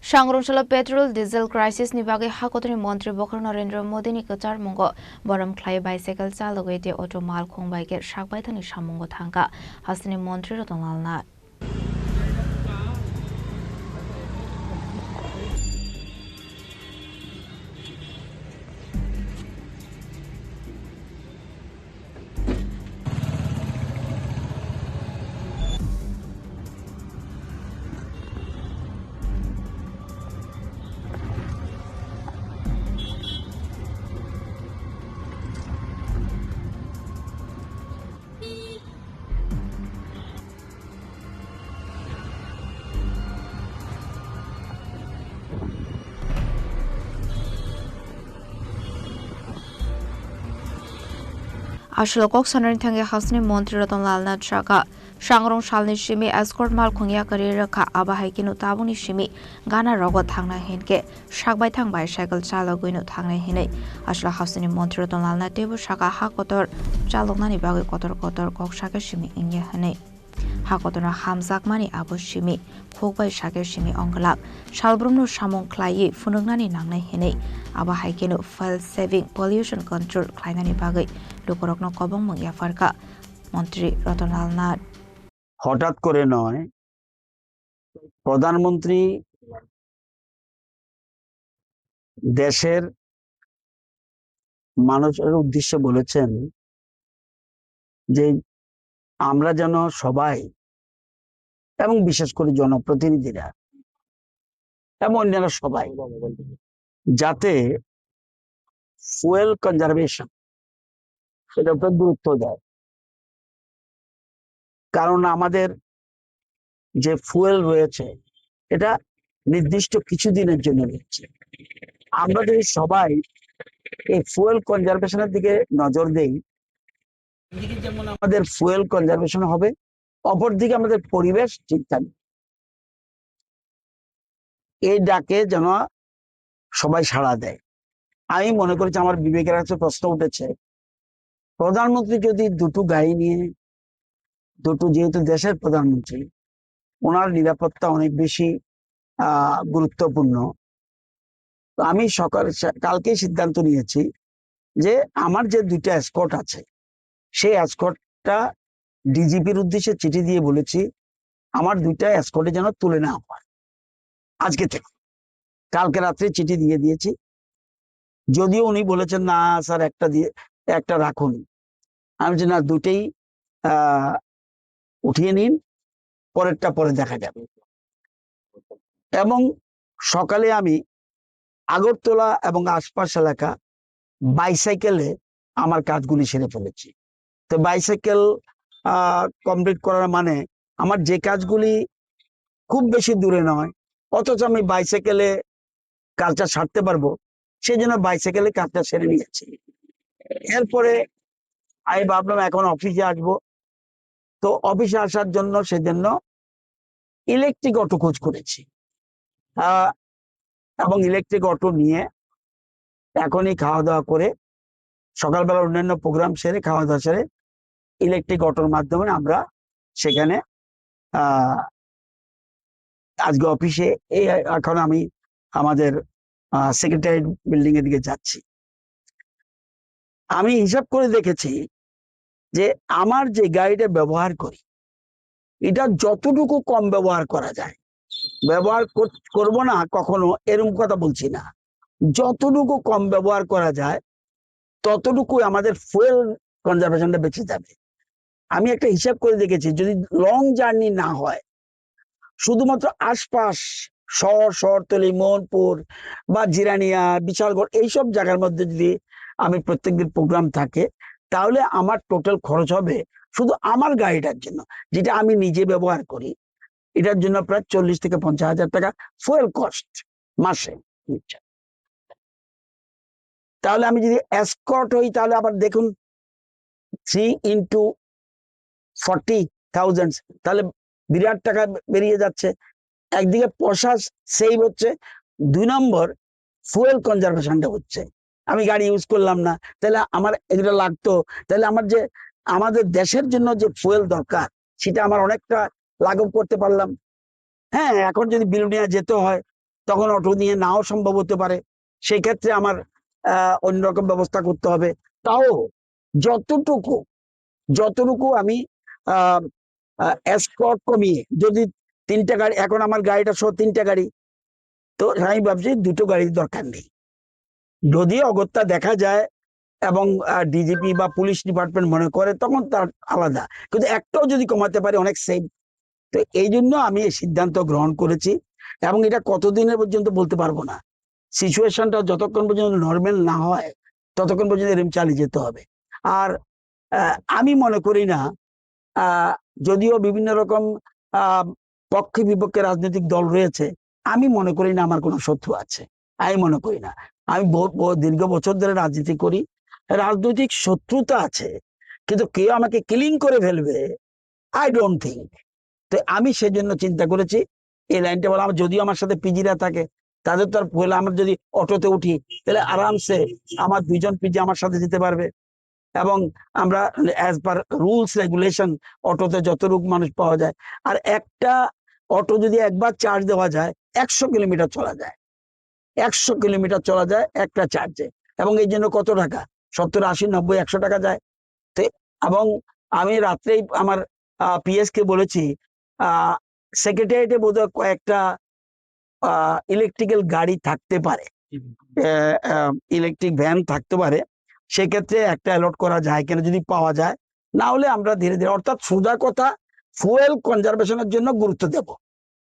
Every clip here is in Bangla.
Sangrongchala petrol diesel crisis ni bagi hakotoni mantri Bokar Narendra Modi ni kachar mongo boram khlai bicycle chalogoi te auto mal khongbai ke shakbai thani samongo thangka hasini mantri rotonalna Ashlo kok sanar thange hasni mantri rotonalna traka Sangrong shalni shimi escort mal khongya career kha aba haikinu tabuni shimi gana rogo thangna henke shakbai thangbai cycle chalogoinu thangna hinai ashla hasni mantri rotonalna tebu shaka hakotor chaloknani bagi kotor kok shaka shimi ingye hanai hakotona hamjakmani abo shimi khokbai shake shimi onglak shalbrumno samong khlai funungnani nangnai hinai aba haikinu file saving pollution control khlainani bagi lukorokno kobong mungya farka মন্ত্রী রতনলাল নাথ হঠাৎ করে নয় প্রধানমন্ত্রী দেশের মানুষের উদ্দেশ্যে বলেছেন যে আমরা যেন সবাই এবং বিশেষ করে জনপ্রতিনিধিরা এবং অন্যান্য সবাই যাতে ফুয়েল কনজারভেশন সেটার উপর গুরুত্ব দেয় কারণ আমাদের যে ফুয়েল রয়েছে এটা নির্দিষ্ট কিছুদিনের জন্য রয়েছে আমরা যদি সবাই এই ফুয়েল কনজারভেশনের দিকে নজর দেই যেমন আমাদের ফুয়েল কনজারভেশন হবে অপরদিকে আমাদের পরিবেশ ঠিক থাকবে এই ডাকে যেন সবাই সাড়া দেয় আমি মনে করেছি আমার বিবেকের কাছে প্রশ্ন উঠেছে প্রধানমন্ত্রী যদি দুটো গাড়ি নিয়ে যেহেতু দেশের প্রধানমন্ত্রী ওনার নিরাপত্তা অনেক বেশি গুরুত্বপূর্ণ তো আমি কালকেই সিদ্ধান্ত নিয়েছি যে আমার যে দুইটা এসকর্ট আছে সেই এসকর্টটা ডিজিপির উদ্দেশ্যে চিঠি দিয়ে বলেছি আমার দুইটা এসকর্টে যেন তুলে নেওয়া হয় আজকে থেকে কালকে রাত্রে চিঠি দিয়ে দিয়েছি যদিও উনি বলেছেন না স্যার একটা রাখুন আমি বলছি না দুটেই উঠিয়ে নিন পরেরটা পরে দেখা যাবে এবং সকালে আমি আগরতলা এবং আশপাশ এলাকা বাইসাইকেলে আমার কাজগুলি সেরে ফেলেছি তো বাইসাইকেল কমপ্লিট করার মানে আমার যে কাজগুলি খুব বেশি দূরে নয় অথচ আমি বাইসাইকেলে কাজটা সারতে পারবো সেই জন্য বাইসাইকেলে কাজটা সেরে নিয়েছি এরপরে আমি ভাবলাম এখন অফিসে আসবো তো অফিসে আসার জন্য সেজন্য ইলেকট্রিক অটো খোঁজ করেছি এবং ইলেকট্রিক অটো নিয়ে এখনই খাওয়া দাওয়া করে সকালবেলা অন্যান্য প্রোগ্রাম সেরে খাওয়া দাওয়া সেরে ইলেকট্রিক অটোর মাধ্যমে আমরা সেখানে আজকে অফিসে এখন আমি আমাদের সেক্রেটারি বিল্ডিং এর দিকে যাচ্ছি আমি হিসাব করে দেখেছি যে আমার যে গাড়িটা ব্যবহার করি এটা যতটুকু কম ব্যবহার করা যায় ব্যবহার করব না কখনো এরকম কথা বলছি না যতটুকু কম ব্যবহার করা যায় ততটুকু আমাদের ফুয়েল কনজারভেশনটা বেঁচে যাবে আমি একটা হিসাব করে দেখেছি যদি লং জার্নি না হয় শুধুমাত্র আশপাশ শহরতলি মোহনপুর বা জিরানিয়া বিশালগড় এইসব জায়গার মধ্যে যদি আমি প্রত্যেকদিন প্রোগ্রাম থাকে তাহলে আমার টোটাল খরচ হবে শুধু আমার গাড়িটার জন্য যেটা আমি নিজে ব্যবহার করি এটার জন্য প্রায় 40 থেকে 50,000 টাকা ফুয়েল কস্ট মাসে। তাহলে আমি যদি এসকর্ট হই তাহলে আবার দেখুন 3 into 40,000 তাহলে বিরাট টাকা বেরিয়ে যাচ্ছে একদিকে পয়সা সেভ হচ্ছে 2 নম্বর ফুয়েল কনজারভেশনটা হচ্ছে আমি গাড়ি ইউজ করলাম না তাহলে আমার এগুলো লাগতো তাহলে আমার যে আমাদের দেশের জন্য যে ফুয়েল দরকার সেটা আমার অনেকটা লাঘব করতে পারলাম। হ্যাঁ এখন যদি বিলোনিয়া যেতে হয় তখন অটো নিয়ে নাও সম্ভব হতে পারে, সেই ক্ষেত্রে আমার অন্যরকম ব্যবস্থা করতে হবে। তাও যতটুকু যতটুকু আমি এসকর্ট কমিয়ে, যদি 3টা গাড়ি, এখন আমার গাড়িটা সহ 3টা গাড়ি, তো আমি ভাবছি 2টো গাড়ির দরকার নেই। যদি অগত্যা দেখা যায় এবং ডিজিপি বা পুলিশ ডিপার্টমেন্ট মনে করে তখন তার আলাদা, কিন্তু একটাও যদি কমাতে পারে অনেক সেফ। তো এই জন্য আমি এই সিদ্ধান্ত গ্রহণ করেছি, এবং এটা কতদিনের পর্যন্ত বলতে পারবো না। সিচুয়েশনটা যতক্ষণ পর্যন্ত নর্মাল না হয় ততক্ষণ পর্যন্ত এরকম চালিয়ে যেতে হবে। আর আমি মনে করি না, যদিও বিভিন্ন রকম পক্ষে বিপক্ষে রাজনৈতিক দল রয়েছে, আমি মনে করি না আমার কোনো শত্রু আছে। আমি মনে করি না। আমি দীর্ঘ বছর ধরে রাজনীতি করি, রাজনৈতিক শত্রুতা আছে, কিন্তু কেউ আমাকে কিলিং করে ফেলবে আই ডোন্ট থিঙ্ক। তো আমি সেজন্য চিন্তা করেছি এই লাইনটা বলা। যদিও আমার সাথে পিজিরা থাকে, তাদের তো আর পয়লা, আমরা যদি অটোতে উঠি তাহলে আরামসে আমার 2জন পিজি আমার সাথে যেতে পারবে, এবং আমরা অ্যাজ পার রুলস রেগুলেশন অটোতে যতটুকু মানুষ পাওয়া যায়। আর একটা অটো যদি একবার চার্জ দেওয়া যায় 100 কিলোমিটার চলা যায়, 100 কিলোমিটার চলা যায় একটা চার্জে। এবং এই জন্য কত টাকা, 70, 80, 90, 100 টাকা যায়। তো এবং আমি রাত্রেই আমার পিএস কে বলেছি, সেক্রেটারিয়েটে বোধহয় কয়েকটা ইলেকট্রিক্যাল গাড়ি থাকতে পারে, ইলেকট্রিক ভ্যান থাকতে পারে, সেক্ষেত্রে একটা অ্যালট করা যায় কিনা যদি পাওয়া যায়। না হলে আমরা ধীরে ধীরে, অর্থাৎ সোজা কথা, ফুয়েল কনজারভেশনের জন্য গুরুত্ব দেব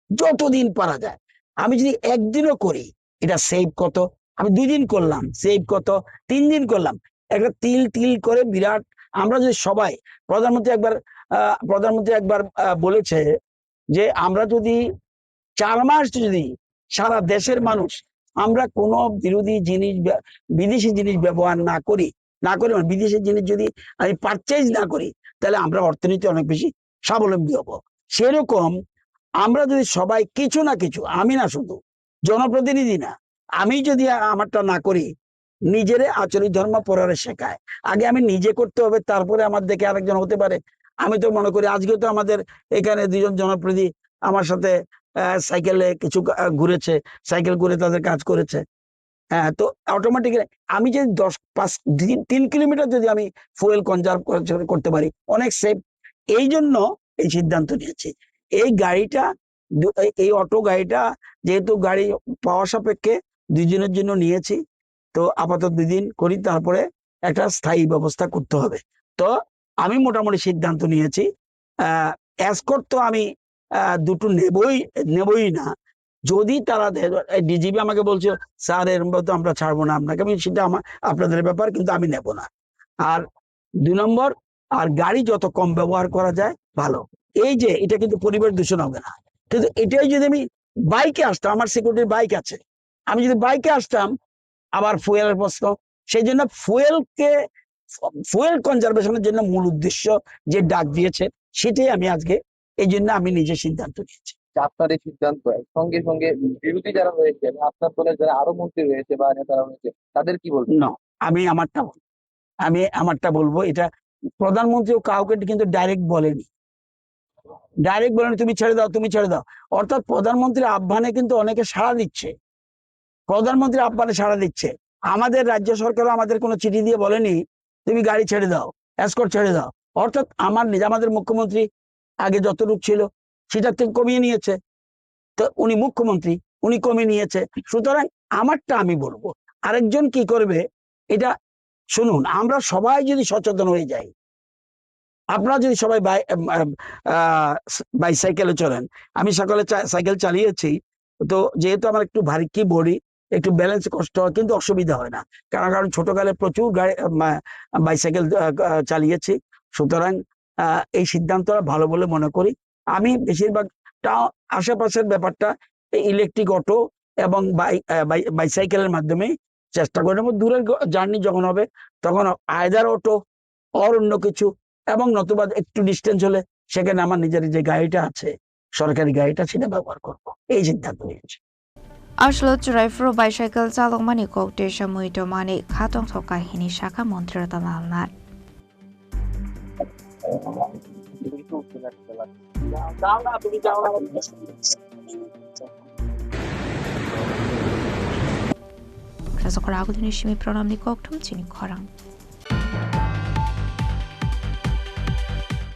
যতদিন পারা যায়। আমি যদি একদিনও করি এটা সেভ কত, আমি 2 দিন করলাম সেভ কত, 3 দিন করলাম, একটা তিল তিল করে বিরাট। আমরা যদি সবাই, প্রধানমন্ত্রী একবার বলেছে যে আমরা যদি 4 মাস যদি সারা দেশের মানুষ আমরা কোনো বিদেশি জিনিস ব্যবহার না করি, মানে বিদেশি জিনিস যদি আমি পারচেজ না করি, তাহলে আমরা অর্থনীতি অনেক বেশি স্বাবলম্বী হব। সেরকম আমরা যদি সবাই কিছু না কিছু, আমি না শুধু জনপ্রতিনিধি না, আমি যদি আমারটা না করি, নিজেরে আচরিত ধর্ম পরারে শেখায়। আগে আমি নিজে করতে হবে, তারপরে আমার দেখে আরেকজন হতে পারে। আমি তো মনে করি আজকে তো আমাদের এখানে 2জন জনপ্রতিনিধি আমার সাথে সাইকেলে কিছু ঘুরেছে, সাইকেল করে তাদের কাজ করেছে। হ্যাঁ, তো অটোমেটিক্যালি আমি যদি 3 কিলোমিটার যদি আমি ফুয়েল কনজার্ভ করতে পারি, অনেক সেফ। এই জন্য এই সিদ্ধান্ত নিয়েছি। এই গাড়িটা, এই অটো গাড়িটা যেহেতু গাড়ি পাওয়া সাপেক্ষে 2 দিনের জন্য নিয়েছি, তো আপাতত 2 দিন করি, তারপরে একটা স্থায়ী ব্যবস্থা করতে হবে। তো আমি মোটামুটি সিদ্ধান্ত নিয়েছি। এসকর্ট তো আমি 2টো নেবই না। যদি তারা, ডিজিপি আমাকে বলছে স্যার এরকম তো আমরা ছাড়বো না আপনাকে, আমি সেটা আপনাদের ব্যাপার, কিন্তু আমি নেব না। আর 2 নম্বর, আর গাড়ি যত কম ব্যবহার করা যায় ভালো। এই যে এটা কিন্তু পরিবেশ দূষণ হবে না, কিন্তু এটাই যদি আমি বাইকে আসতাম, আমার সিকিউরিটির বাইক আছে, আমি যদি বাইকে আসতাম আবার ফুয়েলের প্রশ্ন। সেই জন্য ফুয়েল কনজারভেশনের জন্য মূল উদ্দেশ্য যে ডাক দিয়েছে, সেটাই আমি আজকে, এই জন্য আমি নিজে সিদ্ধান্ত নিয়েছি। আপনার এই সিদ্ধান্ত সঙ্গে সঙ্গে বিরোধী যারা রয়েছে, আপনার দলের যারা আরো মন্ত্রী রয়েছে বা নেতারা রয়েছে, তাদের কি বলবেন? না, আমি আমারটা বলবো। এটা প্রধানমন্ত্রীও কাউকে কিন্তু ডাইরেক্ট বলেনি, তুমি ছেড়ে দাও, তুমি ছেড়ে দাও। অর্থাৎ প্রধানমন্ত্রীর আহ্বানে কিন্তু অনেকে সাড়া দিচ্ছে, প্রধানমন্ত্রীর আহ্বানে সাড়া দিচ্ছে। আমাদের রাজ্য সরকারও আমাদের কোনো চিঠি দিয়ে বলেনি তুমি গাড়ি ছেড়ে দাও, এসকর্ট ছেড়ে দাও। অর্থাৎ আমাদের মুখ্যমন্ত্রী আগে যতটুকু ছিল সেটা থেকে কমিয়ে নিয়েছে, তো উনি মুখ্যমন্ত্রী, উনি কমিয়ে নিয়েছে। সুতরাং আমারটা আমি বলবো, আরেকজন কি করবে এটা শুনুন। আমরা সবাই যদি সচেতন হয়ে যাই, আপনারা যদি সবাই বাইসাইকেলে চলেন, আমি সকালে সাইকেল চালিয়েছি, তো যেহেতু আমার একটু ভারী কি বডি, একটু ব্যালেন্স কষ্ট হয়, কিন্তু অসুবিধা হয় না, কারণ ছোটকালে প্রচুর বাইসাইকেল চালিয়েছি। সুতরাং এই সিদ্ধান্তটা ভালো বলে মনে করি। আমি বেশিরভাগটা আশেপাশের ব্যাপারটা ইলেকট্রিক অটো এবং বাইসাইকেলের মাধ্যমে চেষ্টা করে নেব। দূরের জার্নি যখন হবে তখন আয়দার অটো অর অন্য কিছু, এবং নতুবা একটু ডিস্টেন্স হলে সেখানে আমার নিজের যে গাড়িটা আছে, সরকারি গাড়িটা, সেটা ব্যবহার করবো। এই সিদ্ধান্ত নিয়েছি। আসলো চুরাইফ্রো বাইসাইকেল চালক মানি ককটে সাময়িত মানি খাতং থকাহিনী শাখা মন্ত্রী রতন লাল নাথ। যাও না, তুমি যাও না। Nazo Korago Nishimi Pronamni Koktum Chini Korang.